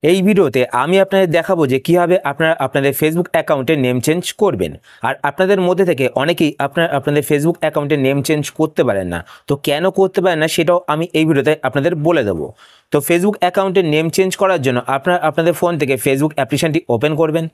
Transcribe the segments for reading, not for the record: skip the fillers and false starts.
এই ভিডিওতে আমি আপনাদের দেখাবো যে কিভাবে আপনারা আপনাদের ফেসবুক অ্যাকাউন্টের নেম চেঞ্জ করবেন। আর আপনাদের মধ্যে থেকে অনেকেই আপনাদের ফেসবুক অ্যাকাউন্টের নেম চেঞ্জ করতে পারেন না। তো কেন করতে পারেন না সেটাও আমি এই ভিডিওতে আপনাদের বলে দেবো। তো ফেসবুক অ্যাকাউন্টের নেম চেঞ্জ করার জন্য আপনারা আপনাদের ফোন থেকে ফেসবুক অ্যাপ্লিকেশনটি ওপেন করবেন।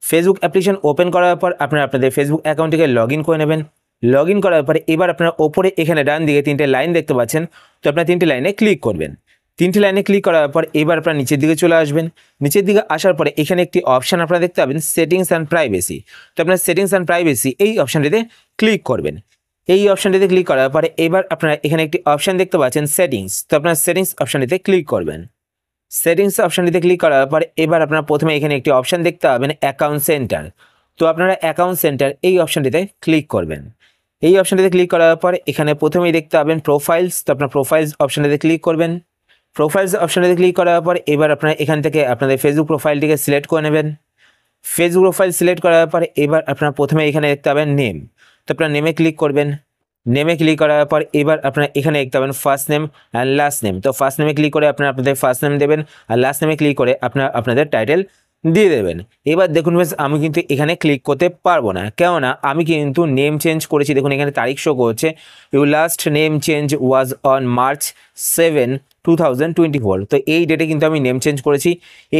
ফেসবুক অ্যাপ্লিকেশন ওপেন করার পর আপনারা আপনাদের ফেসবুক অ্যাকাউন্টটিকে লগ ইন করে নেবেন। লগ ইন করার পরে এবার আপনারা ওপরে এখানে ডান দিকে 3টে লাইন দেখতে পাচ্ছেন। তো আপনারা 3টে লাইনে ক্লিক করবেন। 3টে লাইনে ক্লিক করার পর এবার আপনারা নিচের দিকে চলে আসবেন। নিচের দিকে আসার পরে এখানে একটি অপশান আপনারা দেখতে পাবেন, সেটিংস অ্যান্ড প্রাইভেসি। তো আপনার সেটিংস অ্যান্ড প্রাইভেসি এই অপশানটিতে ক্লিক করবেন। এই অপশানটিতে ক্লিক করার পরে এবার আপনারা এখানে একটি অপশান দেখতে পাচ্ছেন, সেটিংস। তো আপনার সেটিংস অপশানটিতে ক্লিক করবেন। সেটিংস অপশানটিতে ক্লিক করার পরে এবার আপনারা প্রথমে এখানে একটি অপশান দেখতে পাবেন, অ্যাকাউন্ট সেন্টার। তো আপনারা অ্যাকাউন্ট সেন্টার এই অপশানটিতে ক্লিক করবেন। এই অপশানটিতে ক্লিক করার পর এখানে প্রথমেই দেখতে পাবেন প্রোফাইলস। তো আপনার প্রোফাইলস অপশানটিতে ক্লিক করবেন। প্রোফাইলস অপশানটিতে ক্লিক করার পর এবার আপনারা এখান থেকে আপনাদের ফেসবুক প্রোফাইলটিকে সিলেক্ট করে নেবেন। ফেসবুক প্রোফাইল সিলেক্ট করার পর এবার আপনারা প্রথমে এখানে দেখতে পাবেন নেম। তো আপনারা নেমে ক্লিক করবেন। নেমে ক্লিক করার পর এবার আপনারা এখানে দেখতে পাবেন first name and last name. তো ফার্স্ট নেমে ক্লিক করে আপনারা আপনাদের ফার্স্ট নেম দেবেন, আর লাস্ট নেমে ক্লিক করে আপনারা আপনাদের টাইটেল দিয়ে দেবেন। এবার দেখুন বেশ, আমি কিন্তু এখানে ক্লিক করতে পারবো না, কেননা আমি কিন্তু নেম চেঞ্জ করেছি। দেখুন এখানে তারিখ শো করছে, your last name change was on March 7, 2024। তো এই ডেটে কিন্তু আমি নেম চেঞ্জ করেছি।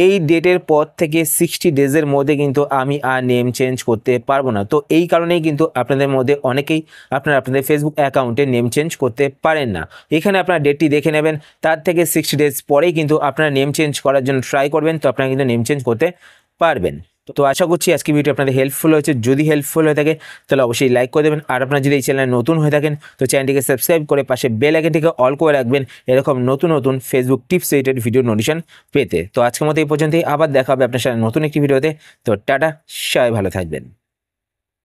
এই ডেটের পর থেকে 60 ডেজের মধ্যে কিন্তু আমি আর নেম চেঞ্জ করতে পারবো না। তো এই কারণেই কিন্তু আপনাদের মধ্যে অনেকেই আপনারা আপনাদের ফেসবুক অ্যাকাউন্টে নেম চেঞ্জ করতে পারেন না। এখানে আপনারা ডেটটি দেখে নেবেন, তার থেকে 60 ডেজ পরেই কিন্তু আপনারা নেম চেঞ্জ করার জন্য ট্রাই করবেন। তো আপনারা কিন্তু নেম চেঞ্জ করতে পারবেন। তো আশা করছি আজকে ভিডিও আপনাদের হেল্পফুল হয়েছে। যদি হেল্পফুল হয়ে থাকে তাহলে অবশ্যই লাইক করে দেবেন। আর আপনারা যদি এই চ্যানেলে নতুন হয়ে থাকেন তো চ্যানেলটিকে সাবস্ক্রাইব করে পাশে বেল আইকনটিকে অল করে রাখবেন, এরকম নতুন নতুন Facebook tips related video notification পেতে। তো আজকের মতো এই পর্যন্তই, আবার দেখা হবে আপনার সাথে নতুন একটি ভিডিওতে। তো টাটা, সবাই ভালো থাকবেন।